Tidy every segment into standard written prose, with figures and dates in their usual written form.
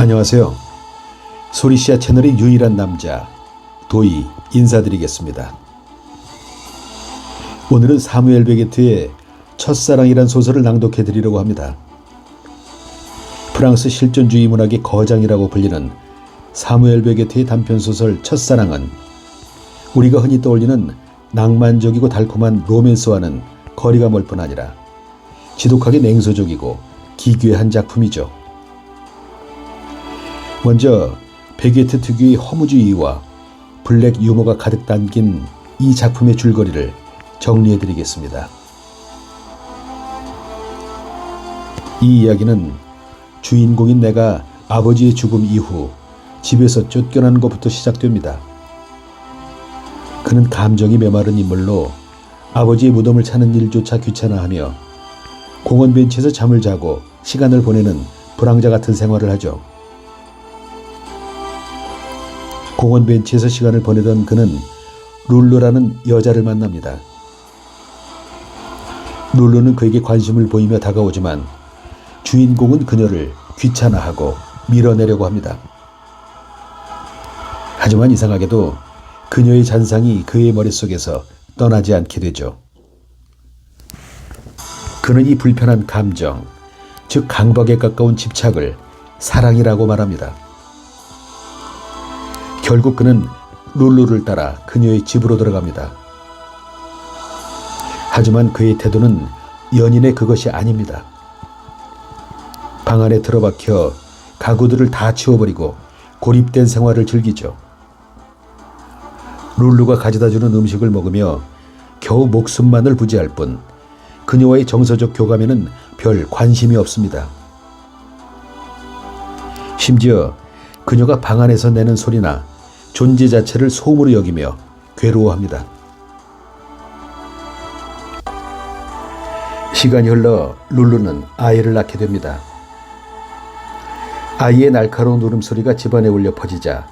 안녕하세요. 소리시아 채널의 유일한 남자 도희 인사드리겠습니다. 오늘은 사무엘 베게트의 첫사랑이란 소설을 낭독해 드리려고 합니다. 프랑스 실존주의 문학의 거장이라고 불리는 사무엘 베게트의 단편소설 첫사랑은 우리가 흔히 떠올리는 낭만적이고 달콤한 로맨스와는 거리가 멀 뿐 아니라 지독하게 냉소적이고 기괴한 작품이죠. 먼저 베게트 특유의 허무주의와 블랙 유머가 가득 담긴 이 작품의 줄거리를 정리해 드리겠습니다. 이 이야기는 주인공인 내가 아버지의 죽음 이후 집에서 쫓겨나는 것부터 시작됩니다. 그는 감정이 메마른 인물로 아버지의 무덤을 찾는 일조차 귀찮아하며 공원 벤치에서 잠을 자고 시간을 보내는 불황자 같은 생활을 하죠. 공원 벤치에서 시간을 보내던 그는 룰루라는 여자를 만납니다. 룰루는 그에게 관심을 보이며 다가오지만 주인공은 그녀를 귀찮아하고 밀어내려고 합니다. 하지만 이상하게도 그녀의 잔상이 그의 머릿속에서 떠나지 않게 되죠. 그는 이 불편한 감정, 즉 강박에 가까운 집착을 사랑이라고 말합니다. 결국 그는 룰루를 따라 그녀의 집으로 들어갑니다. 하지만 그의 태도는 연인의 그것이 아닙니다. 방 안에 틀어박혀 가구들을 다 치워버리고 고립된 생활을 즐기죠. 룰루가 가져다주는 음식을 먹으며 겨우 목숨만을 부지할 뿐 그녀와의 정서적 교감에는 별 관심이 없습니다. 심지어 그녀가 방 안에서 내는 소리나 존재 자체를 소음으로 여기며 괴로워합니다. 시간이 흘러 룰루는 아이를 낳게 됩니다. 아이의 날카로운 울음소리가 집안에 울려 퍼지자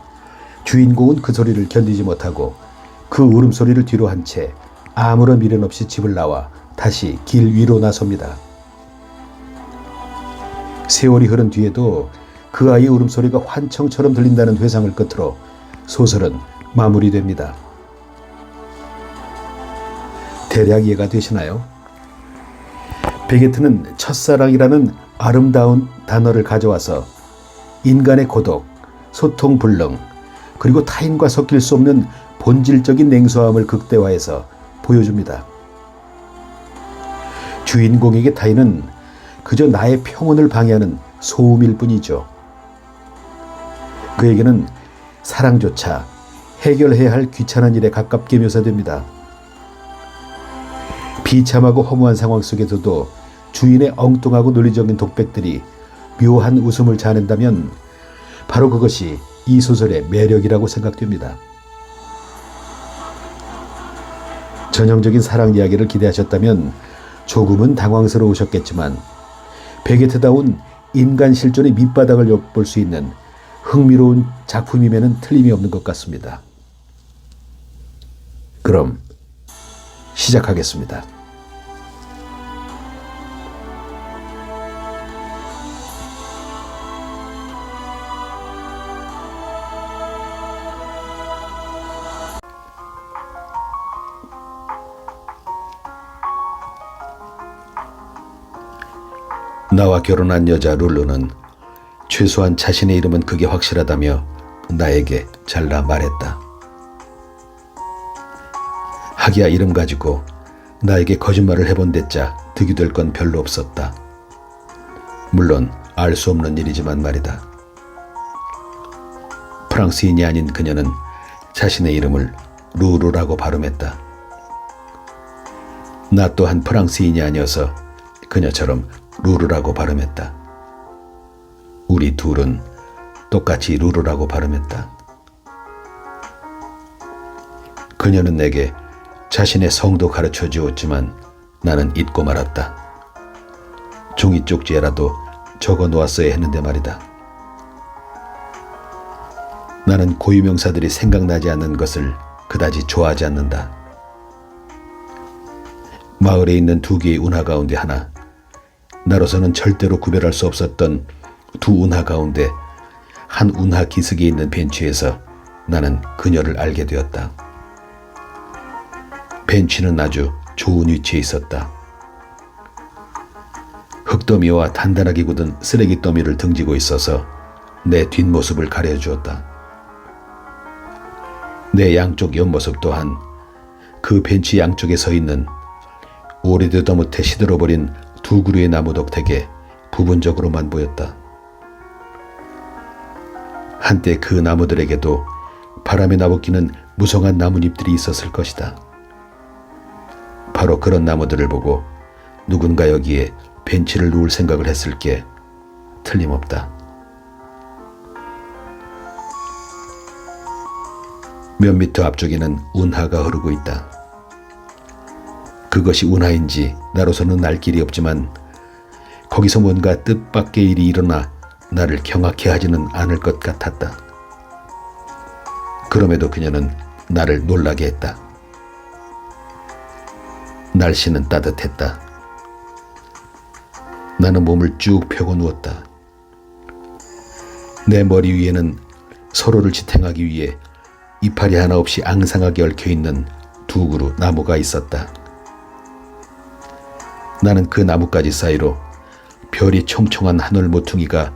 주인공은 그 소리를 견디지 못하고 그 울음소리를 뒤로 한 채 아무런 미련 없이 집을 나와 다시 길 위로 나섭니다. 세월이 흐른 뒤에도 그 아이의 울음소리가 환청처럼 들린다는 회상을 끝으로 소설은 마무리됩니다. 대략 이해가 되시나요? 베게트는 첫사랑이라는 아름다운 단어를 가져와서 인간의 고독, 소통 불능, 그리고 타인과 섞일 수 없는 본질적인 냉소함을 극대화해서 보여줍니다. 주인공에게 타인은 그저 나의 평온을 방해하는 소음일 뿐이죠. 그에게는 사랑조차 해결해야 할 귀찮은 일에 가깝게 묘사됩니다. 비참하고 허무한 상황 속에서도 주인의 엉뚱하고 논리적인 독백들이 묘한 웃음을 자낸다면 바로 그것이 이 소설의 매력이라고 생각됩니다. 전형적인 사랑 이야기를 기대하셨다면 조금은 당황스러우셨겠지만 베게트다운 인간 실존의 밑바닥을 엿볼 수 있는 흥미로운 작품임에는 틀림이 없는 것 같습니다. 그럼 시작하겠습니다. 나와 결혼한 여자 룰루는 최소한 자신의 이름은 그게 확실하다며 나에게 잘라 말했다. 하기야 이름 가지고 나에게 거짓말을 해본 데짜 득이 될 건 별로 없었다. 물론 알 수 없는 일이지만 말이다. 프랑스인이 아닌 그녀는 자신의 이름을 루루라고 발음했다. 나 또한 프랑스인이 아니어서 그녀처럼 루루라고 발음했다. 우리 둘은 똑같이 루루라고 발음했다. 그녀는 내게 자신의 성도 가르쳐 주었지만 나는 잊고 말았다. 종이 쪽지에라도 적어 놓았어야 했는데 말이다. 나는 고유명사들이 생각나지 않는 것을 그다지 좋아하지 않는다. 마을에 있는 두 개의 운하 가운데 하나, 나로서는 절대로 구별할 수 없었던 두 운하 가운데 한 운하 기슭에 있는 벤치에서 나는 그녀를 알게 되었다. 벤치는 아주 좋은 위치에 있었다. 흙더미와 단단하게 굳은 쓰레기 더미를 등지고 있어서 내 뒷모습을 가려주었다. 내 양쪽 옆모습 또한 그 벤치 양쪽에 서 있는 오래되다 못해 시들어버린 두 그루의 나무 덕택에 부분적으로만 보였다. 한때 그 나무들에게도 바람에 나부끼는 무성한 나뭇잎들이 있었을 것이다. 바로 그런 나무들을 보고 누군가 여기에 벤치를 놓을 생각을 했을 게 틀림없다. 몇 미터 앞쪽에는 운하가 흐르고 있다. 그것이 운하인지 나로서는 알 길이 없지만 거기서 뭔가 뜻밖의 일이 일어나 나를 경악해 하지는 않을 것 같았다. 그럼에도 그녀는 나를 놀라게 했다. 날씨는 따뜻했다. 나는 몸을 쭉 펴고 누웠다. 내 머리 위에는 서로를 지탱하기 위해 이파리 하나 없이 앙상하게 얽혀있는 두 그루 나무가 있었다. 나는 그 나뭇가지 사이로 별이 총총한 하늘 모퉁이가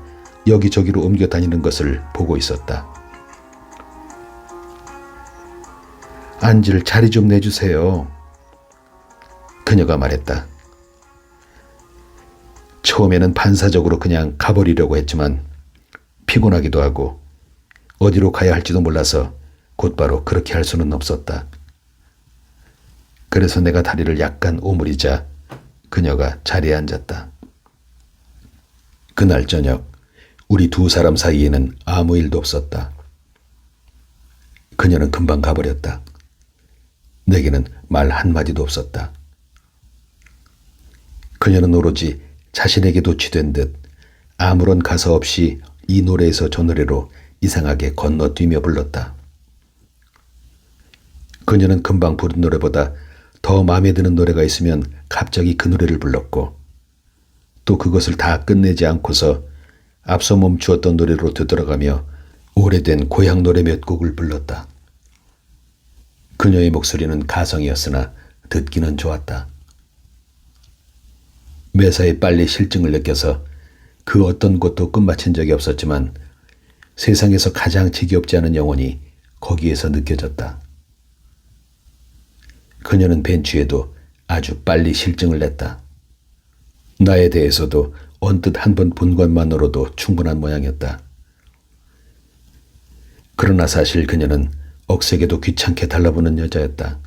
여기저기로 옮겨 다니는 것을 보고 있었다. 앉을 자리 좀 내주세요. 그녀가 말했다. 처음에는 반사적으로 그냥 가버리려고 했지만 피곤하기도 하고 어디로 가야 할지도 몰라서 곧바로 그렇게 할 수는 없었다. 그래서 내가 다리를 약간 오므리자 그녀가 자리에 앉았다. 그날 저녁 우리 두 사람 사이에는 아무 일도 없었다. 그녀는 금방 가버렸다. 내게는 말 한마디도 없었다. 그녀는 오로지 자신에게도 취된 듯 아무런 가사 없이 이 노래에서 저 노래로 이상하게 건너뛰며 불렀다. 그녀는 금방 부른 노래보다 더 마음에 드는 노래가 있으면 갑자기 그 노래를 불렀고 또 그것을 다 끝내지 않고서 앞서 멈추었던 노래로 되돌아가며 오래된 고향 노래 몇 곡을 불렀다. 그녀의 목소리는 가성이었으나 듣기는 좋았다. 매사에 빨리 실증을 느껴서 그 어떤 곳도 끝마친 적이 없었지만 세상에서 가장 지겹지 않은 영혼이 거기에서 느껴졌다. 그녀는 벤치에도 아주 빨리 실증을 냈다. 나에 대해서도 언뜻 한 번 본 것만으로도 충분한 모양이었다. 그러나 사실 그녀는 억세게도 귀찮게 달라붙는 여자였다.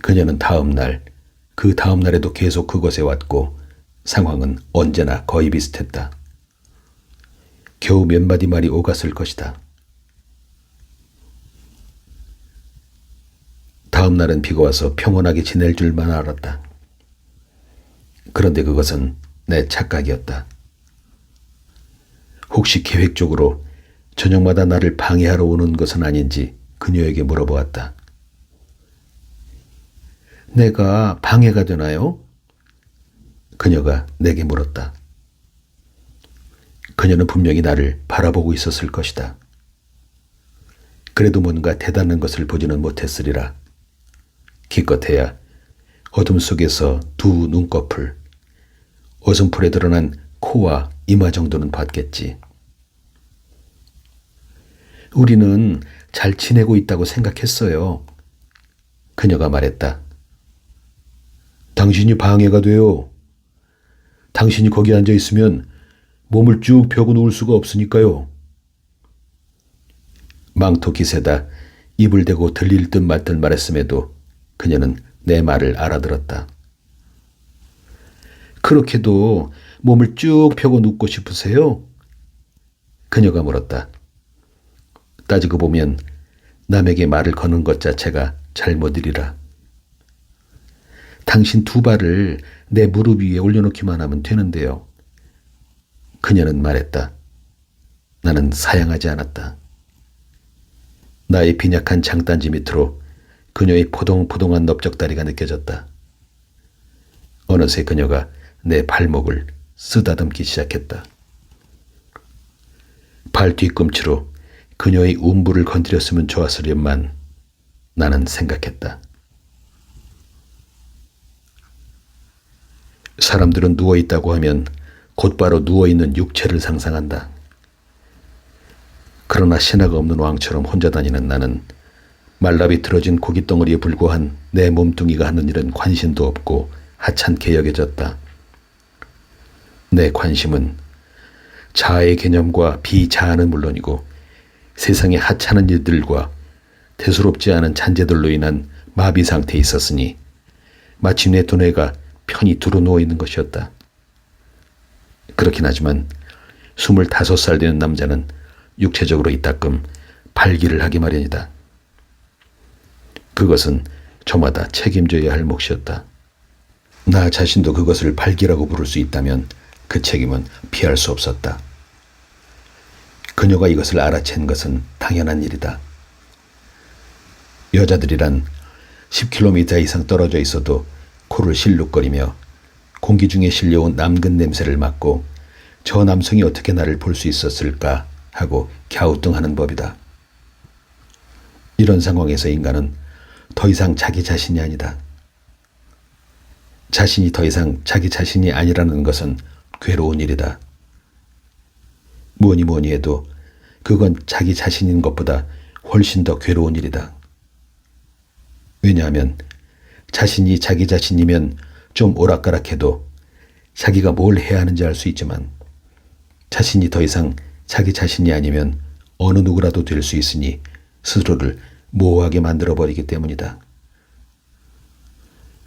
그녀는 다음 날, 그 다음 날에도 계속 그곳에 왔고 상황은 언제나 거의 비슷했다. 겨우 몇 마디 말이 오갔을 것이다. 다음 날은 비가 와서 평온하게 지낼 줄만 알았다. 그런데 그것은 내 착각이었다. 혹시 계획적으로 저녁마다 나를 방해하러 오는 것은 아닌지 그녀에게 물어보았다. 내가 방해가 되나요? 그녀가 내게 물었다. 그녀는 분명히 나를 바라보고 있었을 것이다. 그래도 뭔가 대단한 것을 보지는 못했으리라. 기껏해야 어둠 속에서 두 눈꺼풀, 어슴풀에 드러난 코와 이마 정도는 봤겠지. 우리는 잘 지내고 있다고 생각했어요. 그녀가 말했다. 당신이 방해가 돼요. 당신이 거기 앉아 있으면 몸을 쭉 펴고 누울 수가 없으니까요. 망토 기세다 입을 대고 들릴 듯 말 듯 말했음에도 그녀는 내 말을 알아들었다. 그렇게도 몸을 쭉 펴고 눕고 싶으세요? 그녀가 물었다. 따지고 보면 남에게 말을 거는 것 자체가 잘못이리라. 당신 두 발을 내 무릎 위에 올려놓기만 하면 되는데요. 그녀는 말했다. 나는 사양하지 않았다. 나의 빈약한 장단지 밑으로 그녀의 포동포동한 넓적다리가 느껴졌다. 어느새 그녀가 내 발목을 쓰다듬기 시작했다. 발 뒤꿈치로 그녀의 움부를 건드렸으면 좋았으련만 나는 생각했다. 사람들은 누워있다고 하면 곧바로 누워있는 육체를 상상한다. 그러나 신하가 없는 왕처럼 혼자 다니는 나는 말라비틀어진 고깃덩어리에 불과한 내 몸뚱이가 하는 일은 관심도 없고 하찮게 여겨졌다. 내 관심은 자아의 개념과 비자아는 물론이고 세상의 하찮은 일들과 대수롭지 않은 잔재들로 인한 마비 상태에 있었으니 마치 내 두뇌가 편히 두루 누워있는 것이었다. 그렇긴 하지만 25살 되는 남자는 육체적으로 이따금 발기를 하기 마련이다. 그것은 저마다 책임져야 할 몫이었다. 나 자신도 그것을 발기라고 부를 수 있다면 그 책임은 피할 수 없었다. 그녀가 이것을 알아챈 것은 당연한 일이다. 여자들이란 10km 이상 떨어져 있어도 코를 실룩거리며 공기 중에 실려온 남근 냄새를 맡고 저 남성이 어떻게 나를 볼 수 있었을까 하고 갸우뚱하는 법이다. 이런 상황에서 인간은 더 이상 자기 자신이 아니다. 자신이 더 이상 자기 자신이 아니라는 것은 괴로운 일이다. 뭐니 해도 그건 자기 자신인 것보다 훨씬 더 괴로운 일이다. 왜냐하면 자신이 자기 자신이면 좀 오락가락해도 자기가 뭘 해야 하는지 알 수 있지만 자신이 더 이상 자기 자신이 아니면 어느 누구라도 될 수 있으니 스스로를 모호하게 만들어버리기 때문이다.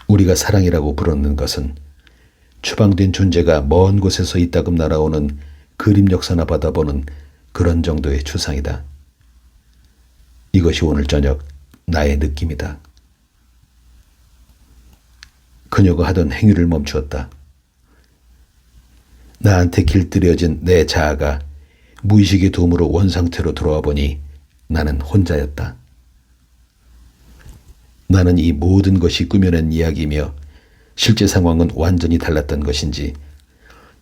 우리가 사랑이라고 부르는 것은 추방된 존재가 먼 곳에서 이따금 날아오는 그림 역사나 받아보는 그런 정도의 추상이다. 이것이 오늘 저녁 나의 느낌이다. 그녀가 하던 행위를 멈추었다. 나한테 길들여진 내 자아가 무의식의 도움으로 원상태로 돌아와 보니 나는 혼자였다. 나는 이 모든 것이 꾸며낸 이야기이며 실제 상황은 완전히 달랐던 것인지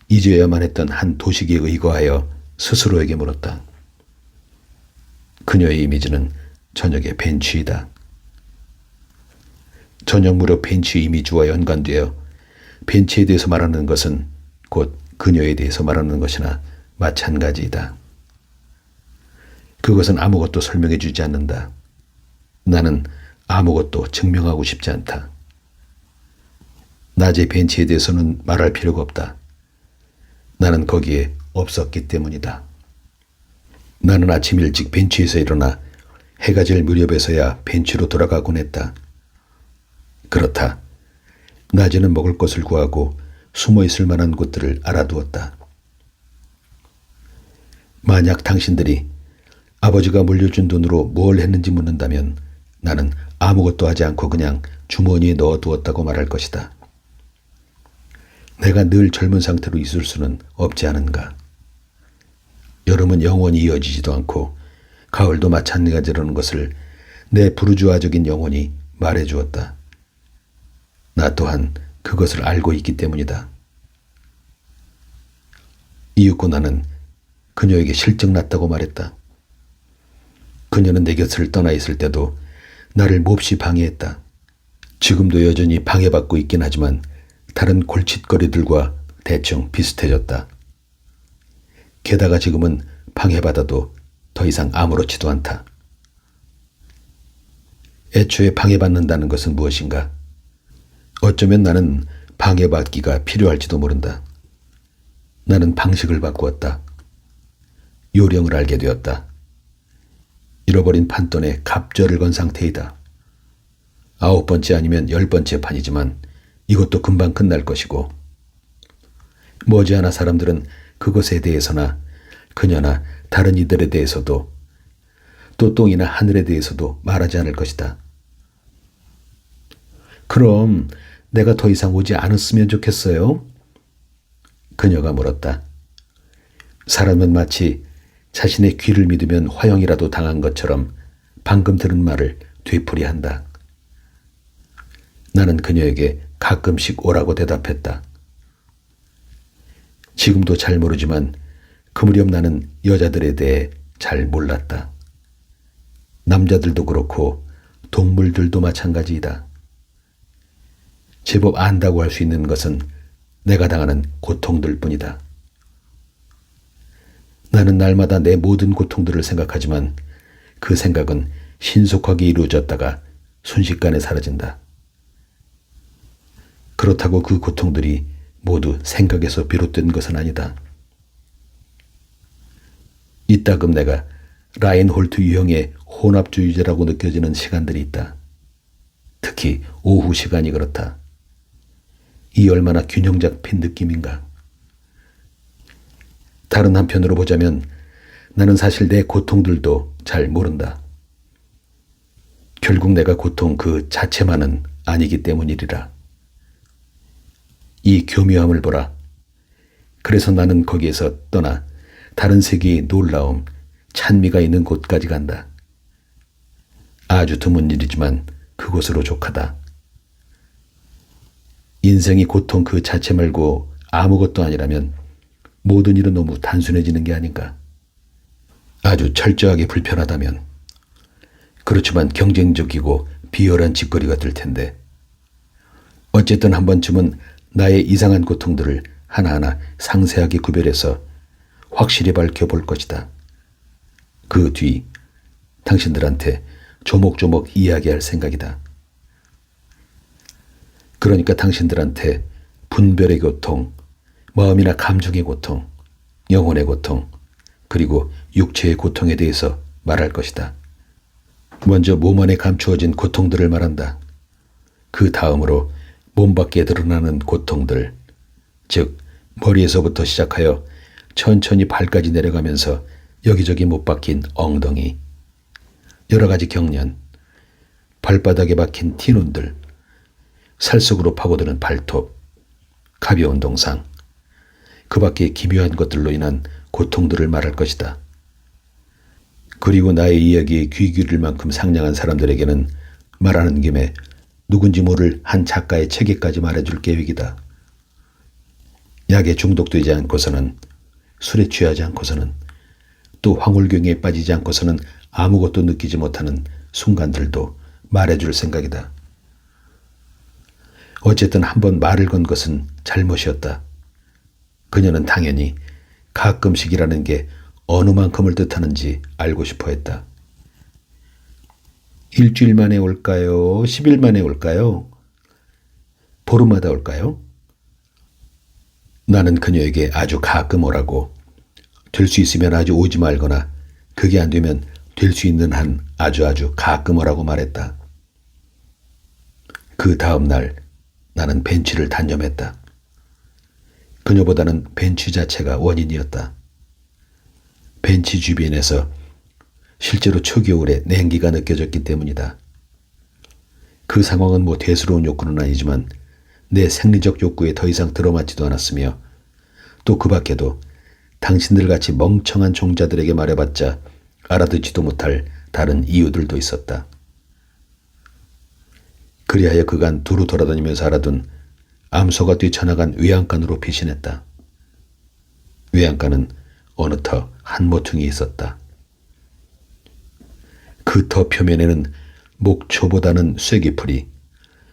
잊어야만 했던 한 도식에 의거하여 스스로에게 물었다. 그녀의 이미지는 저녁의 벤치이다. 저녁 무렵 벤치 이미지와 연관되어 벤치에 대해서 말하는 것은 곧 그녀에 대해서 말하는 것이나 마찬가지이다. 그것은 아무것도 설명해 주지 않는다. 나는 아무것도 증명하고 싶지 않다. 낮의 벤치에 대해서는 말할 필요가 없다. 나는 거기에 없었기 때문이다. 나는 아침 일찍 벤치에서 일어나 해가 질 무렵에서야 벤치로 돌아가곤 했다. 그렇다. 낮에는 먹을 것을 구하고 숨어 있을 만한 곳들을 알아두었다. 만약 당신들이 아버지가 물려준 돈으로 뭘 했는지 묻는다면 나는 아무것도 하지 않고 그냥 주머니에 넣어두었다고 말할 것이다. 내가 늘 젊은 상태로 있을 수는 없지 않은가. 여름은 영원히 이어지지도 않고 가을도 마찬가지라는 것을 내 부르주아적인 영혼이 말해주었다. 나 또한 그것을 알고 있기 때문이다. 이윽고 나는 그녀에게 실증 났다고 말했다. 그녀는 내 곁을 떠나 있을 때도 나를 몹시 방해했다. 지금도 여전히 방해받고 있긴 하지만 다른 골칫거리들과 대충 비슷해졌다. 게다가 지금은 방해받아도 더 이상 아무렇지도 않다. 애초에 방해받는다는 것은 무엇인가? 어쩌면 나는 방해받기가 필요할지도 모른다. 나는 방식을 바꾸었다. 요령을 알게 되었다. 잃어버린 판돈에 갑절을 건 상태이다. 9번째 아니면 10번째 판이지만 이것도 금방 끝날 것이고 머지않아 사람들은 그것에 대해서나 그녀나 다른 이들에 대해서도 또 똥이나 하늘에 대해서도 말하지 않을 것이다. 그럼 내가 더 이상 오지 않았으면 좋겠어요? 그녀가 물었다. 사람은 마치 자신의 귀를 믿으면 화형이라도 당한 것처럼 방금 들은 말을 되풀이한다. 나는 그녀에게 가끔씩 오라고 대답했다. 지금도 잘 모르지만 그 무렵 나는 여자들에 대해 잘 몰랐다. 남자들도 그렇고 동물들도 마찬가지이다. 제법 안다고 할 수 있는 것은 내가 당하는 고통들 뿐이다. 나는 날마다 내 모든 고통들을 생각하지만 그 생각은 신속하게 이루어졌다가 순식간에 사라진다. 그렇다고 그 고통들이 모두 생각에서 비롯된 것은 아니다. 이따금 내가 라인홀트 유형의 혼합주의자라고 느껴지는 시간들이 있다. 특히 오후 시간이 그렇다. 이 얼마나 균형 잡힌 느낌인가. 다른 한편으로 보자면 나는 사실 내 고통들도 잘 모른다. 결국 내가 고통 그 자체만은 아니기 때문이리라. 이 교묘함을 보라. 그래서 나는 거기에서 떠나 다른 세계의 놀라움, 찬미가 있는 곳까지 간다. 아주 드문 일이지만 그곳으로 족하다. 인생이 고통 그 자체 말고 아무것도 아니라면 모든 일은 너무 단순해지는 게 아닌가. 아주 철저하게 불편하다면. 그렇지만 경쟁적이고 비열한 짓거리가 될 텐데. 어쨌든 한 번쯤은 나의 이상한 고통들을 하나하나 상세하게 구별해서 확실히 밝혀볼 것이다. 그 뒤 당신들한테 조목조목 이야기할 생각이다. 그러니까 당신들한테 분별의 고통, 마음이나 감정의 고통, 영혼의 고통, 그리고 육체의 고통에 대해서 말할 것이다. 먼저 몸 안에 감추어진 고통들을 말한다. 그 다음으로 몸 밖에 드러나는 고통들, 즉 머리에서부터 시작하여 천천히 발까지 내려가면서 여기저기 못 박힌 엉덩이, 여러 가지 경련, 발바닥에 박힌 티눈들, 살속으로 파고드는 발톱, 가벼운 동상, 그 밖의 기묘한 것들로 인한 고통들을 말할 것이다. 그리고 나의 이야기에 귀 기울일 만큼 상냥한 사람들에게는 말하는 김에 누군지 모를 한 작가의 책에까지 말해줄 계획이다. 약에 중독되지 않고서는, 술에 취하지 않고서는, 또 황홀경에 빠지지 않고서는 아무것도 느끼지 못하는 순간들도 말해줄 생각이다. 어쨌든 한번 말을 건 것은 잘못이었다. 그녀는 당연히 가끔씩이라는 게 어느 만큼을 뜻하는지 알고 싶어 했다. 일주일 만에 올까요? 10일 만에 올까요? 보름마다 올까요? 나는 그녀에게 아주 가끔 오라고, 될 수 있으면 아주 오지 말거나 그게 안 되면 될 수 있는 한 아주 가끔 오라고 말했다. 그 다음 날 나는 벤치를 단념했다. 그녀보다는 벤치 자체가 원인이었다. 벤치 주변에서 실제로 초겨울에 냉기가 느껴졌기 때문이다. 그 상황은 뭐 대수로운 욕구는 아니지만 내 생리적 욕구에 더 이상 들어맞지도 않았으며 또 그 밖에도 당신들같이 멍청한 종자들에게 말해봤자 알아듣지도 못할 다른 이유들도 있었다. 그리하여 그간 두루 돌아다니면서 알아둔 암소가 뛰쳐나간 외양간으로 피신했다. 외양간은 어느 터 한 모퉁이 있었다. 그 터 표면에는 목초보다는 쐐기풀이,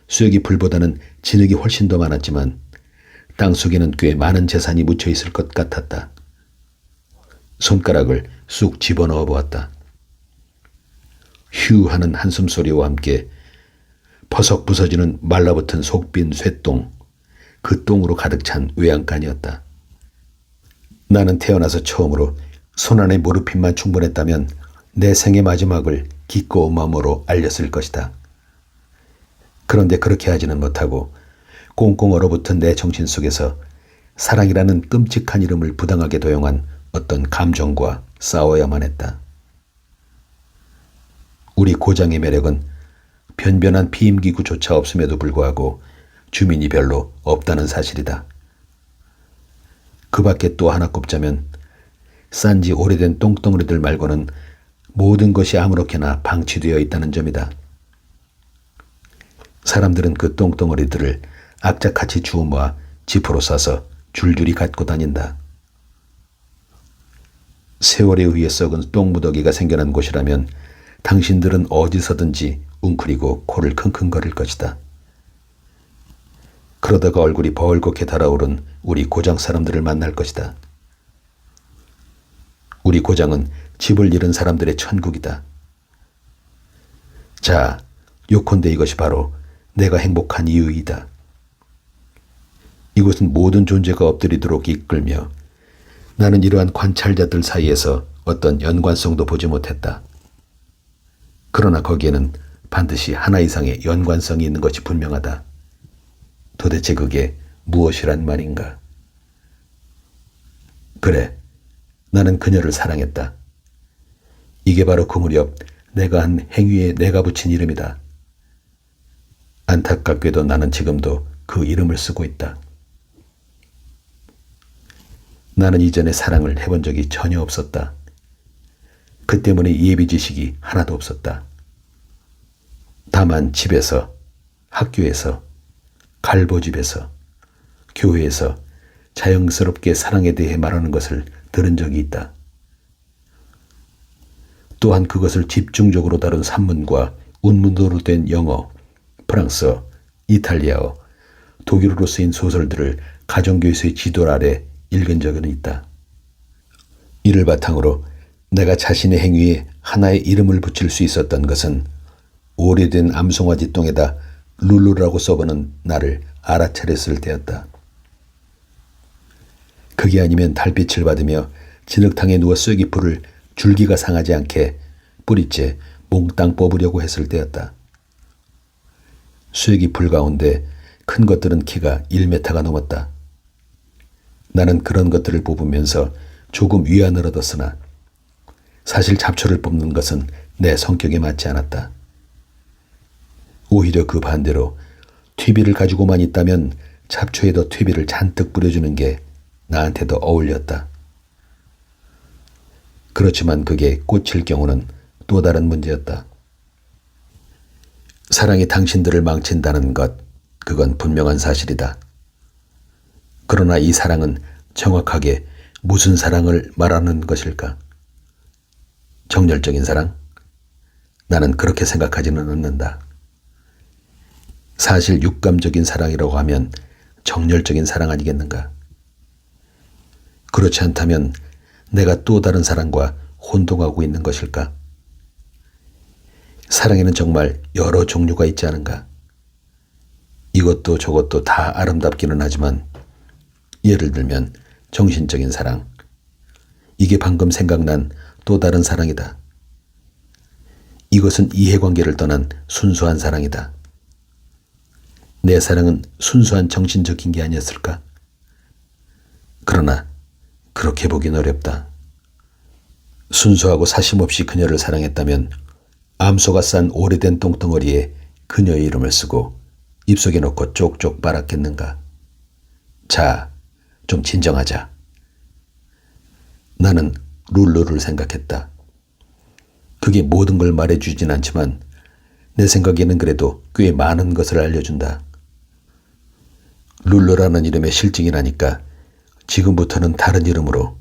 쐐기풀보다는 진흙이 훨씬 더 많았지만 땅속에는 꽤 많은 재산이 묻혀 있을 것 같았다. 손가락을 쑥 집어넣어 보았다. 휴 하는 한숨소리와 함께 퍼석 부서지는 말라붙은 속빈 쇠똥, 그 똥으로 가득 찬 외양간이었다. 나는 태어나서 처음으로 손안의 무릎힘만 충분했다면 내 생의 마지막을 기꺼운 마음으로 알렸을 것이다. 그런데 그렇게 하지는 못하고 꽁꽁 얼어붙은 내 정신 속에서 사랑이라는 끔찍한 이름을 부당하게 도용한 어떤 감정과 싸워야만 했다. 우리 고장의 매력은 변변한 피임기구조차 없음에도 불구하고 주민이 별로 없다는 사실이다. 그 밖에 또 하나 꼽자면 싼지 오래된 똥덩어리들 말고는 모든 것이 아무렇게나 방치되어 있다는 점이다. 사람들은 그 똥덩어리들을 악착같이 주워 모아 지퍼로 싸서 줄줄이 갖고 다닌다. 세월에 의해 썩은 똥무더기가 생겨난 곳이라면 당신들은 어디서든지 웅크리고 코를 킁킁거릴 것이다. 그러다가 얼굴이 벌겋게 달아오른 우리 고장 사람들을 만날 것이다. 우리 고장은 집을 잃은 사람들의 천국이다. 자, 요컨대 이것이 바로 내가 행복한 이유이다. 이곳은 모든 존재가 엎드리도록 이끌며 나는 이러한 관찰자들 사이에서 어떤 연관성도 보지 못했다. 그러나 거기에는 반드시 하나 이상의 연관성이 있는 것이 분명하다. 도대체 그게 무엇이란 말인가? 그래, 나는 그녀를 사랑했다. 이게 바로 그 무렵 내가 한 행위에 내가 붙인 이름이다. 안타깝게도 나는 지금도 그 이름을 쓰고 있다. 나는 이전에 사랑을 해본 적이 전혀 없었다. 그 때문에 예비 지식이 하나도 없었다. 다만 집에서, 학교에서, 갈보집에서, 교회에서 자연스럽게 사랑에 대해 말하는 것을 들은 적이 있다. 또한 그것을 집중적으로 다룬 산문과 운문으로 된 영어, 프랑스어, 이탈리아어, 독일어로 쓰인 소설들을 가정교수의 지도 아래 읽은 적은 있다. 이를 바탕으로 내가 자신의 행위에 하나의 이름을 붙일 수 있었던 것은 오래된 암송아지 똥에다 룰루라고 써보는 나를 알아차렸을 때였다. 그게 아니면 달빛을 받으며 진흙탕에 누워 쐐기풀을 줄기가 상하지 않게 뿌리째 몽땅 뽑으려고 했을 때였다. 쐐기풀 가운데 큰 것들은 키가 1m가 넘었다. 나는 그런 것들을 뽑으면서 조금 위안을 얻었으나 사실 잡초를 뽑는 것은 내 성격에 맞지 않았다. 오히려 그 반대로 퇴비를 가지고만 있다면 잡초에도 퇴비를 잔뜩 뿌려주는 게 나한테도 어울렸다. 그렇지만 그게 꽂힐 경우는 또 다른 문제였다. 사랑이 당신들을 망친다는 것, 그건 분명한 사실이다. 그러나 이 사랑은 정확하게 무슨 사랑을 말하는 것일까? 정열적인 사랑? 나는 그렇게 생각하지는 않는다. 사실 육감적인 사랑이라고 하면 정열적인 사랑 아니겠는가? 그렇지 않다면 내가 또 다른 사랑과 혼동하고 있는 것일까? 사랑에는 정말 여러 종류가 있지 않은가? 이것도 저것도 다 아름답기는 하지만 예를 들면 정신적인 사랑. 이게 방금 생각난 또 다른 사랑이다. 이것은 이해관계를 떠난 순수한 사랑이다. 내 사랑은 순수한 정신적인 게 아니었을까? 그러나 그렇게 보긴 어렵다. 순수하고 사심없이 그녀를 사랑했다면 암소가 싼 오래된 똥덩어리에 그녀의 이름을 쓰고 입속에 넣고 쪽쪽 빨았겠는가? 자, 좀 진정하자. 나는 룰루를 생각했다. 그게 모든 걸 말해주진 않지만 내 생각에는 그래도 꽤 많은 것을 알려준다. 룰루라는 이름의 실증이라니까 지금부터는 다른 이름으로,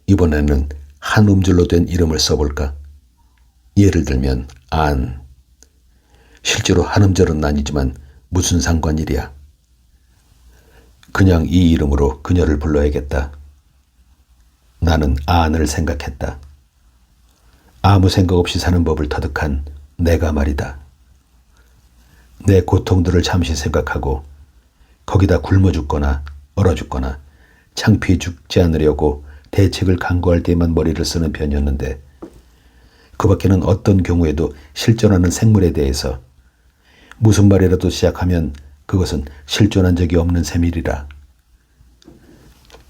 이번에는 한 음절로 된 이름을 써볼까? 예를 들면 안. 실제로 한 음절은 아니지만 무슨 상관이랴. 그냥 이 이름으로 그녀를 불러야겠다. 나는 안을 생각했다. 아무 생각 없이 사는 법을 터득한 내가 말이다. 내 고통들을 잠시 생각하고 거기다 굶어 죽거나 얼어 죽거나 창피해 죽지 않으려고 대책을 강구할 때만 머리를 쓰는 편이었는데 그 밖에는 어떤 경우에도 실존하는 생물에 대해서 무슨 말이라도 시작하면 그것은 실존한 적이 없는 셈이리라.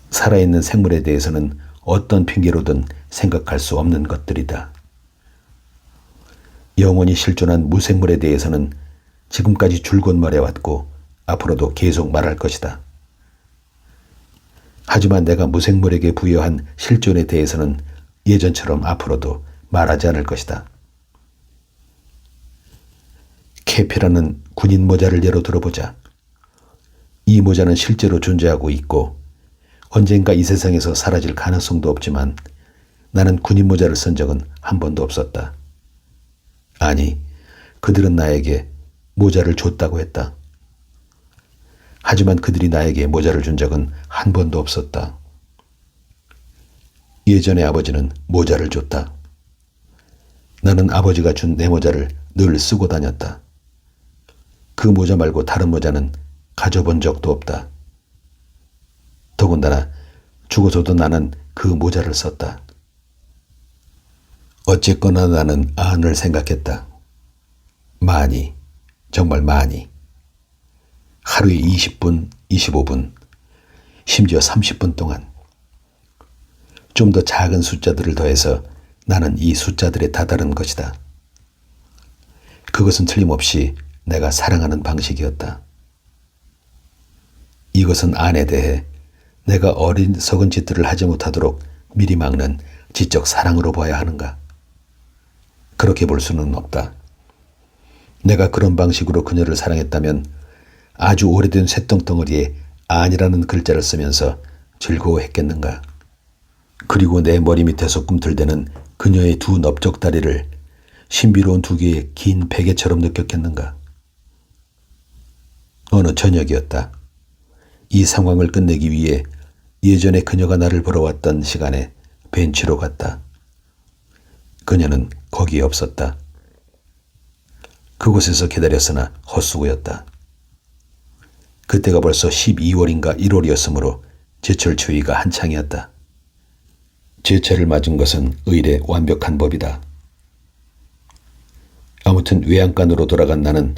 살아있는 생물에 대해서는 어떤 핑계로든 생각할 수 없는 것들이다. 영원히 실존한 무생물에 대해서는 지금까지 줄곧 말해왔고 앞으로도 계속 말할 것이다. 하지만 내가 무생물에게 부여한 실존에 대해서는 예전처럼 앞으로도 말하지 않을 것이다. 케피라는 군인 모자를 예로 들어보자. 이 모자는 실제로 존재하고 있고 언젠가 이 세상에서 사라질 가능성도 없지만 나는 군인 모자를 쓴 적은 한 번도 없었다. 아니, 그들은 나에게 모자를 줬다고 했다. 하지만 그들이 나에게 모자를 준 적은 한 번도 없었다. 예전에 아버지는 모자를 줬다. 나는 아버지가 준 내 모자를 늘 쓰고 다녔다. 그 모자 말고 다른 모자는 가져본 적도 없다. 더군다나 죽어서도 나는 그 모자를 썼다. 어쨌거나 나는 아흔을 생각했다. 많이, 정말 많이. 하루에 20분, 25분, 심지어 30분 동안. 좀 더 작은 숫자들을 더해서 나는 이 숫자들에 다다른 것이다. 그것은 틀림없이 내가 사랑하는 방식이었다. 이것은 안에 대해 내가 어리석은 짓들을 하지 못하도록 미리 막는 지적 사랑으로 봐야 하는가? 그렇게 볼 수는 없다. 내가 그런 방식으로 그녀를 사랑했다면 아주 오래된 쇳덩덩어리에 안이라는 글자를 쓰면서 즐거워했겠는가? 그리고 내 머리 밑에서 꿈틀대는 그녀의 두 넓적다리를 신비로운 두 개의 긴 베개처럼 느꼈겠는가? 어느 저녁이었다. 이 상황을 끝내기 위해 예전에 그녀가 나를 보러 왔던 시간에 벤치로 갔다. 그녀는 거기에 없었다. 그곳에서 기다렸으나 헛수고였다. 그때가 벌써 12월인가 1월이었으므로 제철 추위가 한창이었다. 제철을 맞은 것은 의례 완벽한 법이다. 아무튼 외양간으로 돌아간 나는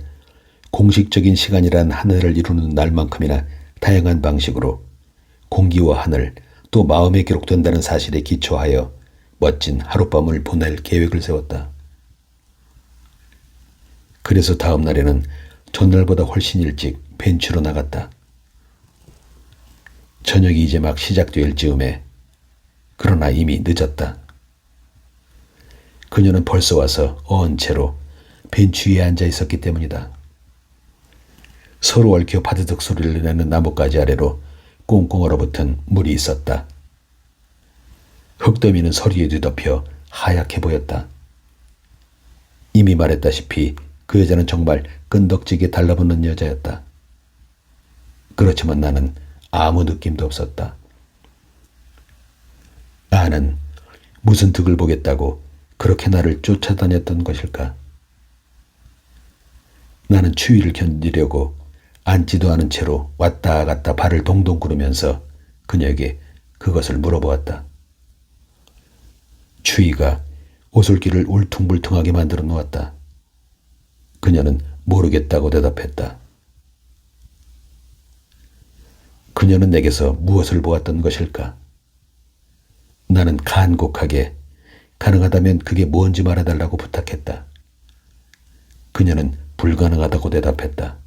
공식적인 시간이란 하늘을 이루는 날만큼이나 다양한 방식으로 공기와 하늘 또 마음에 기록된다는 사실에 기초하여 멋진 하룻밤을 보낼 계획을 세웠다. 그래서 다음 날에는 전날보다 훨씬 일찍 벤치로 나갔다. 저녁이 이제 막 시작될 즈음에 그러나 이미 늦었다. 그녀는 벌써 와서 어은 채로 벤치 위에 앉아 있었기 때문이다. 서로 얽혀 바드득 소리를 내는 나뭇가지 아래로 꽁꽁 얼어붙은 물이 있었다. 흙더미는 서리에 뒤덮여 하얗게 보였다. 이미 말했다시피 그 여자는 정말 끈덕지게 달라붙는 여자였다. 그렇지만 나는 아무 느낌도 없었다. 나는 무슨 득을 보겠다고 그렇게 나를 쫓아다녔던 것일까? 나는 추위를 견디려고 앉지도 않은 채로 왔다 갔다 발을 동동 구르면서 그녀에게 그것을 물어보았다. 추위가 오솔길을 울퉁불퉁하게 만들어 놓았다. 그녀는 모르겠다고 대답했다. 그녀는 내게서 무엇을 보았던 것일까? 나는 간곡하게 가능하다면 그게 뭔지 말해달라고 부탁했다. 그녀는 불가능하다고 대답했다.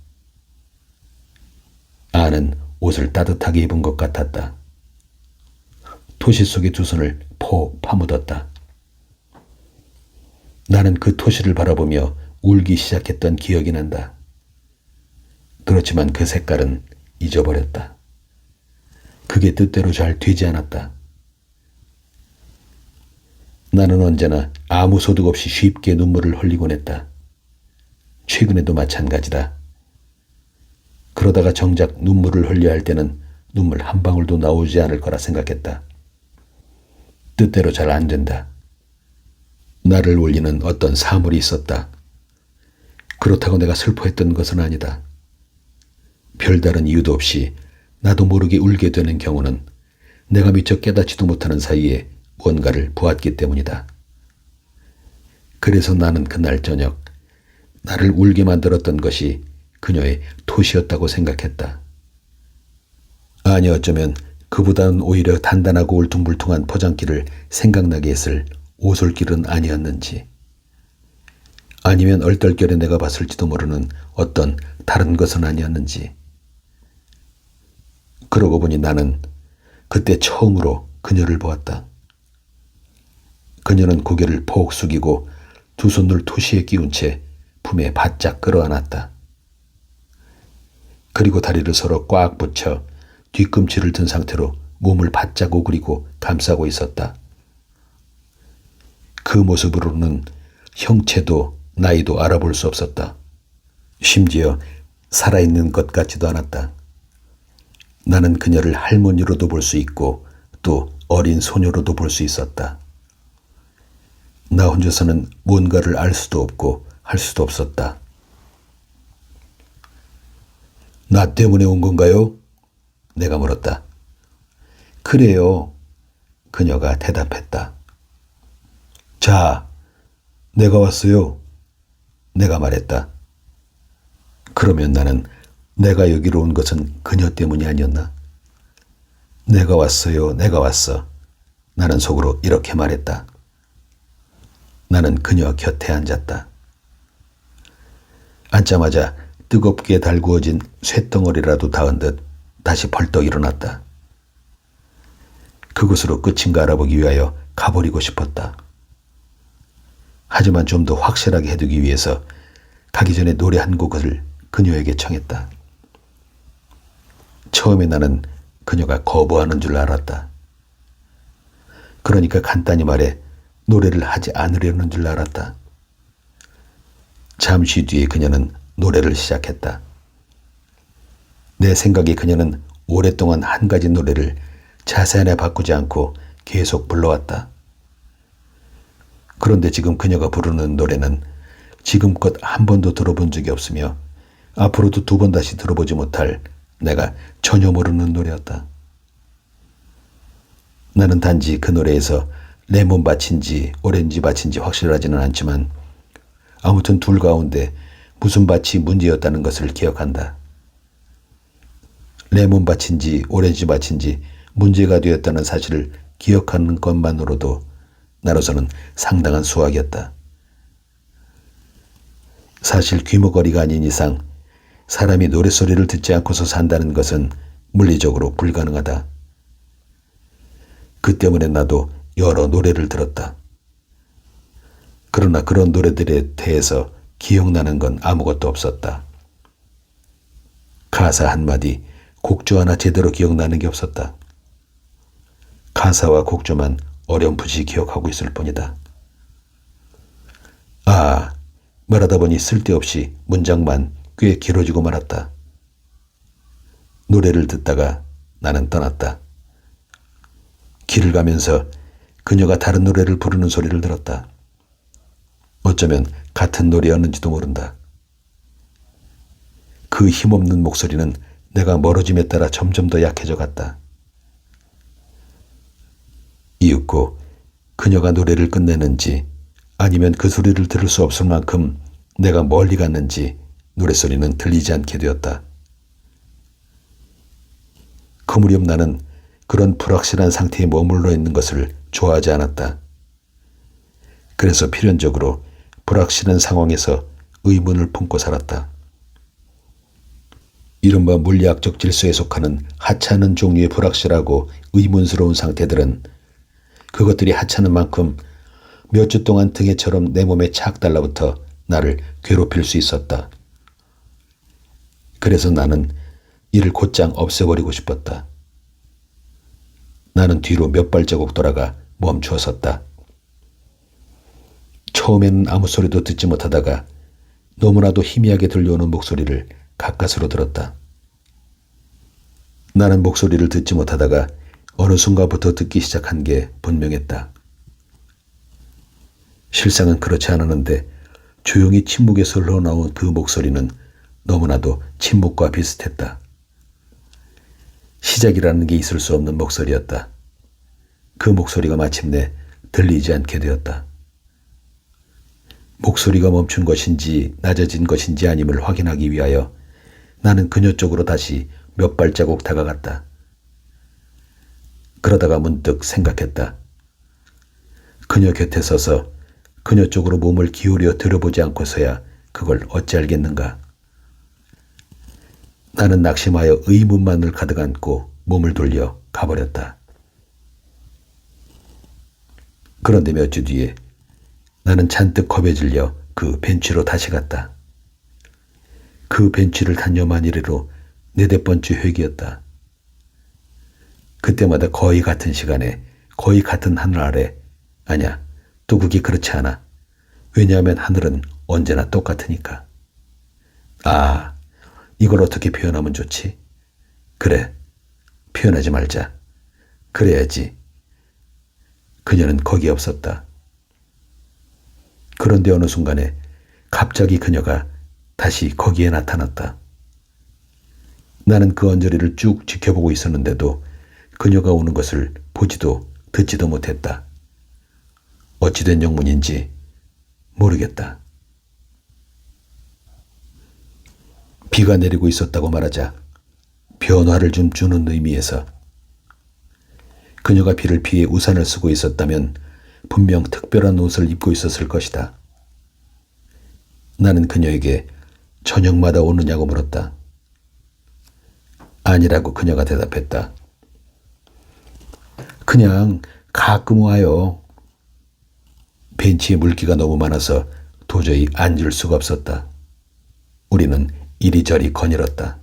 아는 옷을 따뜻하게 입은 것 같았다. 토시 속에 두 손을 폭 파묻었다. 나는 그 토시를 바라보며 울기 시작했던 기억이 난다. 그렇지만 그 색깔은 잊어버렸다. 그게 뜻대로 잘 되지 않았다. 나는 언제나 아무 소득 없이 쉽게 눈물을 흘리곤 했다. 최근에도 마찬가지다. 그러다가 정작 눈물을 흘려야 할 때는 눈물 한 방울도 나오지 않을 거라 생각했다. 뜻대로 잘 안 된다. 나를 울리는 어떤 사물이 있었다. 그렇다고 내가 슬퍼했던 것은 아니다. 별다른 이유도 없이 나도 모르게 울게 되는 경우는 내가 미처 깨닫지도 못하는 사이에 뭔가를 보았기 때문이다. 그래서 나는 그날 저녁 나를 울게 만들었던 것이 그녀의 토시였다고 생각했다. 아니 어쩌면 그보다는 오히려 단단하고 울퉁불퉁한 포장기를 생각나게 했을 오솔길은 아니었는지, 아니면 얼떨결에 내가 봤을지도 모르는 어떤 다른 것은 아니었는지. 그러고 보니 나는 그때 처음으로 그녀를 보았다. 그녀는 고개를 폭 숙이고 두 손을 토시에 끼운 채 품에 바짝 끌어안았다. 그리고 다리를 서로 꽉 붙여 뒤꿈치를 든 상태로 몸을 바짝 오그리고 감싸고 있었다. 그 모습으로는 형체도 나이도 알아볼 수 없었다. 심지어 살아있는 것 같지도 않았다. 나는 그녀를 할머니로도 볼 수 있고 또 어린 소녀로도 볼 수 있었다. 나 혼자서는 뭔가를 알 수도 없고 할 수도 없었다. 나 때문에 온 건가요? 내가 물었다. 그래요. 그녀가 대답했다. 자, 내가 왔어요. 내가 말했다. 그러면 나는 내가 여기로 온 것은 그녀 때문이 아니었나? 내가 왔어요. 내가 왔어. 나는 속으로 이렇게 말했다. 나는 그녀 곁에 앉았다. 앉자마자 뜨겁게 달구어진 쇳덩어리라도 닿은 듯 다시 벌떡 일어났다. 그곳으로 끝인가 알아보기 위하여 가버리고 싶었다. 하지만 좀 더 확실하게 해두기 위해서 가기 전에 노래 한 곡을 그녀에게 청했다. 처음에 나는 그녀가 거부하는 줄 알았다. 그러니까 간단히 말해 노래를 하지 않으려는 줄 알았다. 잠시 뒤에 그녀는 노래를 시작했다. 내 생각에 그녀는 오랫동안 한 가지 노래를 자세하게 바꾸지 않고 계속 불러왔다. 그런데 지금 그녀가 부르는 노래는 지금껏 한 번도 들어본 적이 없으며 앞으로도 두 번 다시 들어보지 못할 내가 전혀 모르는 노래였다. 나는 단지 그 노래에서 레몬밭인지 오렌지 밭인지 확실하지는 않지만 아무튼 둘 가운데 무슨 밭이 문제였다는 것을 기억한다. 레몬밭인지 오렌지 밭인지 문제가 되었다는 사실을 기억하는 것만으로도 나로서는 상당한 수확이었다. 사실 귀머거리가 아닌 이상 사람이 노랫소리를 듣지 않고서 산다는 것은 물리적으로 불가능하다. 그 때문에 나도 여러 노래를 들었다. 그러나 그런 노래들에 대해서 기억나는 건 아무것도 없었다. 가사 한마디, 곡조 하나 제대로 기억나는 게 없었다. 가사와 곡조만 어렴풋이 기억하고 있을 뿐이다. 아, 말하다 보니 쓸데없이 문장만 꽤 길어지고 말았다. 노래를 듣다가 나는 떠났다. 길을 가면서 그녀가 다른 노래를 부르는 소리를 들었다. 어쩌면 같은 노래였는지도 모른다. 그 힘없는 목소리는 내가 멀어짐에 따라 점점 더 약해져 갔다. 이윽고 그녀가 노래를 끝내는지 아니면 그 소리를 들을 수 없을 만큼 내가 멀리 갔는지 노랫소리는 들리지 않게 되었다. 그 무렵 나는 그런 불확실한 상태에 머물러 있는 것을 좋아하지 않았다. 그래서 필연적으로 불확실한 상황에서 의문을 품고 살았다. 이른바 물리학적 질서에 속하는 하찮은 종류의 불확실하고 의문스러운 상태들은 그것들이 하찮은 만큼 몇 주 동안 등에처럼 내 몸에 착 달라붙어 나를 괴롭힐 수 있었다. 그래서 나는 이를 곧장 없애버리고 싶었다. 나는 뒤로 몇 발자국 돌아가 멈추어 섰다. 처음에는 아무 소리도 듣지 못하다가 너무나도 희미하게 들려오는 목소리를 가까스로 들었다. 나는 목소리를 듣지 못하다가 어느 순간부터 듣기 시작한 게 분명했다. 실상은 그렇지 않았는데 조용히 침묵에서 흘러나온 그 목소리는 너무나도 침묵과 비슷했다. 시작이라는 게 있을 수 없는 목소리였다. 그 목소리가 마침내 들리지 않게 되었다. 목소리가 멈춘 것인지 낮아진 것인지 아님을 확인하기 위하여 나는 그녀 쪽으로 다시 몇 발자국 다가갔다. 그러다가 문득 생각했다. 그녀 곁에 서서 그녀 쪽으로 몸을 기울여 들여보지 않고서야 그걸 어찌 알겠는가. 나는 낙심하여 의문만을 가득 안고 몸을 돌려 가버렸다. 그런데 몇 주 뒤에 나는 잔뜩 겁에 질려 그 벤치로 다시 갔다. 그 벤치를 단념한 이래로 네댓 번째 회기였다. 그때마다 거의 같은 시간에 거의 같은 하늘 아래, 아냐, 또 그게 그렇지 않아. 왜냐하면 하늘은 언제나 똑같으니까. 아, 이걸 어떻게 표현하면 좋지? 그래, 표현하지 말자. 그래야지. 그녀는 거기에 없었다. 그런데 어느 순간에 갑자기 그녀가 다시 거기에 나타났다. 나는 그 언저리를 쭉 지켜보고 있었는데도 그녀가 오는 것을 보지도 듣지도 못했다. 어찌된 영문인지 모르겠다. 비가 내리고 있었다고 말하자 변화를 좀 주는 의미에서 그녀가 비를 피해 우산을 쓰고 있었다면 분명 특별한 옷을 입고 있었을 것이다. 나는 그녀에게 저녁마다 오느냐고 물었다. 아니라고 그녀가 대답했다. 그냥 가끔 와요. 벤치에 물기가 너무 많아서 도저히 앉을 수가 없었다. 우리는 이리저리 거닐었다.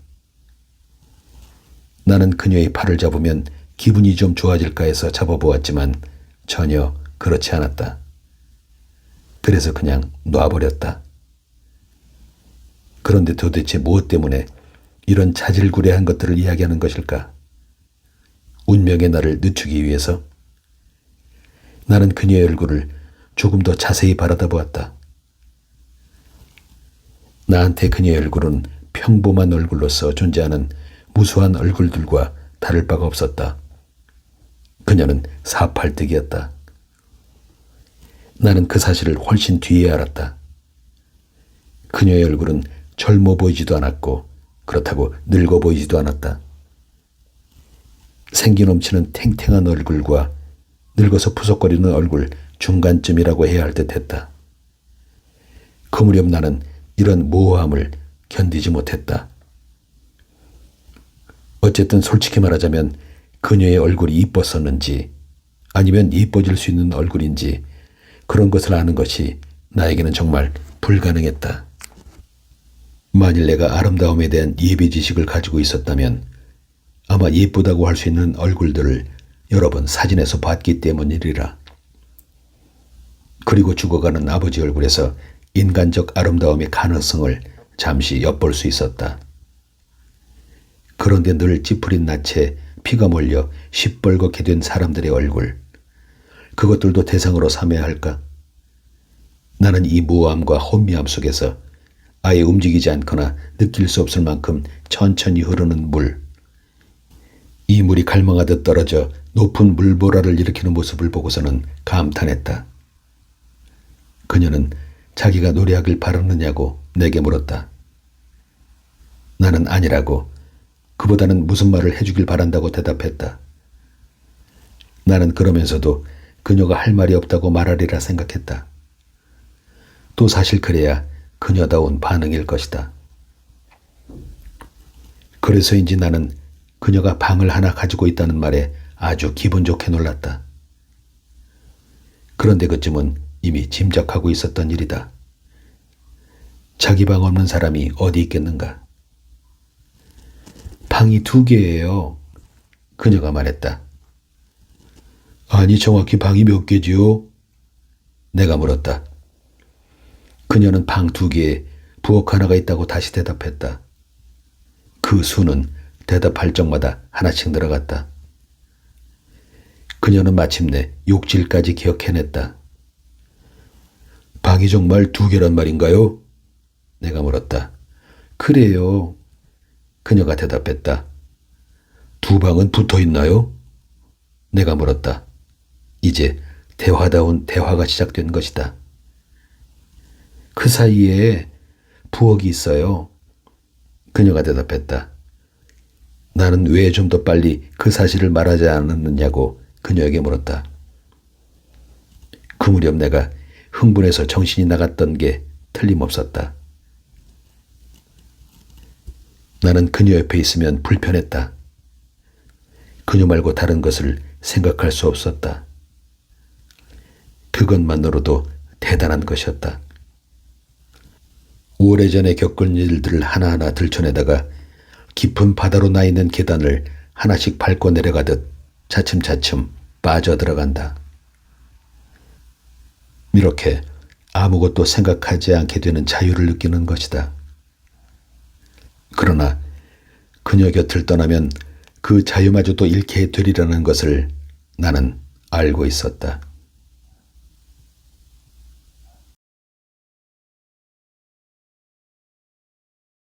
나는 그녀의 팔을 잡으면 기분이 좀 좋아질까 해서 잡아보았지만 전혀 그렇지 않았다. 그래서 그냥 놔버렸다. 그런데 도대체 무엇 때문에 이런 자질구레한 것들을 이야기하는 것일까? 운명의 나를 늦추기 위해서? 나는 그녀의 얼굴을 조금 더 자세히 바라다보았다. 나한테 그녀의 얼굴은 평범한 얼굴로서 존재하는 무수한 얼굴들과 다를 바가 없었다. 그녀는 사팔뜨기였다. 나는 그 사실을 훨씬 뒤에 알았다. 그녀의 얼굴은 젊어 보이지도 않았고 그렇다고 늙어 보이지도 않았다. 생기 넘치는 탱탱한 얼굴과 늙어서 푸석거리는 얼굴 중간쯤이라고 해야 할 듯했다. 그 무렵 나는 이런 모호함을 견디지 못했다. 어쨌든 솔직히 말하자면 그녀의 얼굴이 이뻤었는지 아니면 이뻐질 수 있는 얼굴인지 그런 것을 아는 것이 나에게는 정말 불가능했다. 만일 내가 아름다움에 대한 예비 지식을 가지고 있었다면 아마 예쁘다고 할 수 있는 얼굴들을 여러 번 사진에서 봤기 때문이리라. 그리고 죽어가는 아버지 얼굴에서 인간적 아름다움의 가능성을 잠시 엿볼 수 있었다. 그런데 늘 찌푸린 낯에 피가 몰려 시뻘겋게 된 사람들의 얼굴, 그것들도 대상으로 삼아야 할까? 나는 이 무함과 혼미함 속에서 아예 움직이지 않거나 느낄 수 없을 만큼 천천히 흐르는 물, 이 물이 갈망하듯 떨어져 높은 물보라를 일으키는 모습을 보고서는 감탄했다. 그녀는 자기가 노래하길 바라느냐고 내게 물었다. 나는 아니라고, 그보다는 무슨 말을 해주길 바란다고 대답했다. 나는 그러면서도 그녀가 할 말이 없다고 말하리라 생각했다. 또 사실 그래야 그녀다운 반응일 것이다. 그래서인지 나는 그녀가 방을 하나 가지고 있다는 말에 아주 기분 좋게 놀랐다. 그런데 그쯤은 이미 짐작하고 있었던 일이다. 자기 방 없는 사람이 어디 있겠는가? 방이 2개예요. 그녀가 말했다. 아니, 정확히 방이 몇 개지요? 내가 물었다. 그녀는 방 2개에 부엌 하나가 있다고 다시 대답했다. 그 수는 대답할 적마다 하나씩 늘어갔다. 그녀는 마침내 욕실까지 기억해냈다. 방이 정말 2개란 말인가요? 내가 물었다. 그래요. 그녀가 대답했다. 2방은 붙어 있나요? 내가 물었다. 이제 대화다운 대화가 시작된 것이다. 그 사이에 부엌이 있어요. 그녀가 대답했다. 나는 왜 좀 더 빨리 그 사실을 말하지 않았느냐고 그녀에게 물었다. 그 무렵 내가 흥분해서 정신이 나갔던 게 틀림없었다. 나는 그녀 옆에 있으면 불편했다. 그녀 말고 다른 것을 생각할 수 없었다. 그것만으로도 대단한 것이었다. 오래전에 겪은 일들을 하나하나 들춰내다가 깊은 바다로 나 있는 계단을 하나씩 밟고 내려가듯 차츰차츰 빠져들어간다. 이렇게 아무것도 생각하지 않게 되는 자유를 느끼는 것이다. 그러나 그녀 곁을 떠나면 그 자유마저도 잃게 되리라는 것을 나는 알고 있었다.